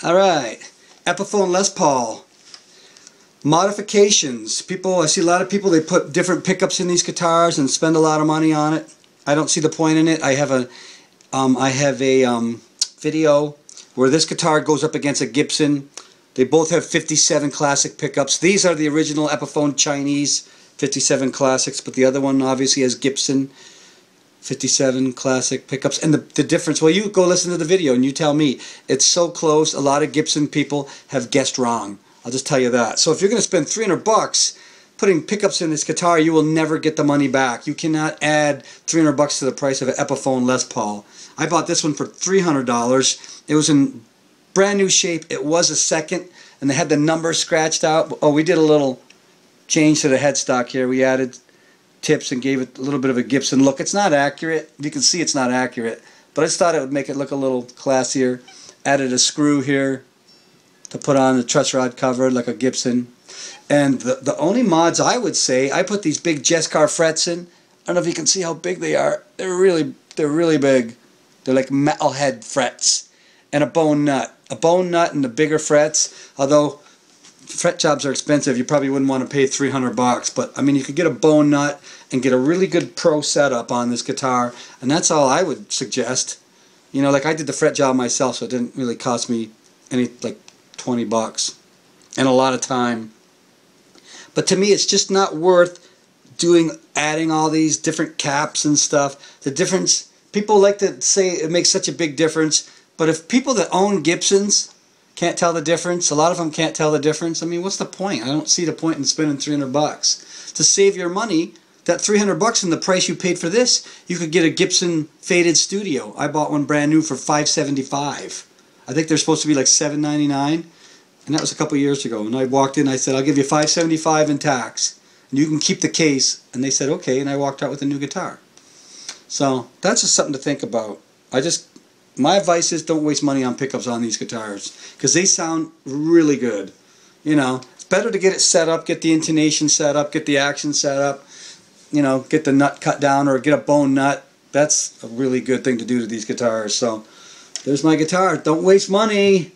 Alright, Epiphone Les Paul. Modifications. I see a lot of people, they put different pickups in these guitars and spend a lot of money on it. I don't see the point in it. I have a video where this guitar goes up against a Gibson. They both have 57 classic pickups. These are the original Epiphone Chinese 57 classics, but the other one obviously has Gibson 57 classic pickups. And the difference, well, you go listen to the video and you tell me. It's so close. A lot of Gibson people have guessed wrong. I'll just tell you that. So if you're going to spend 300 bucks putting pickups in this guitar, you will never get the money back. You cannot add 300 bucks to the price of an Epiphone Les Paul. I bought this one for $300. It was in brand new shape. It was a second, and they had the number scratched out. Oh, we did a little change to the headstock here. We added tips and gave it a little bit of a Gibson look. It's not accurate. You can see it's not accurate, but I just thought it would make it look a little classier. Added a screw here to put on the truss rod cover like a Gibson. And the only mods I would say, I put these big Jescar frets in. I don't know if you can see how big they are. They're really big. They're like metalhead frets. And a bone nut. A bone nut and the bigger frets. Although fret jobs are expensive, you probably wouldn't want to pay 300 bucks. But I mean, you could get a bone nut and get a really good pro setup on this guitar. And that's all I would suggest. You know, like I did the fret job myself, so it didn't really cost me any, like 20 bucks. And a lot of time. But to me, it's just not worth adding all these different caps and stuff. The difference, people like to say it makes such a big difference, but if people that own Gibsons can't tell the difference, a lot of them can't tell the difference, I mean, what's the point? I don't see the point in spending 300 bucks. To save your money, that 300 bucks in the price you paid for this, you could get a Gibson Faded Studio. I bought one brand new for $575. I think they're supposed to be like $799. And that was a couple years ago. And I walked in, I said, I'll give you $575 in tax. And you can keep the case. And they said, okay. And I walked out with a new guitar. So that's just something to think about. My advice is don't waste money on pickups on these guitars. Because they sound really good. You know, it's better to get it set up, get the intonation set up, get the action set up. You know, get the nut cut down or get a bone nut. That's a really good thing to do to these guitars. So there's my guitar. Don't waste money.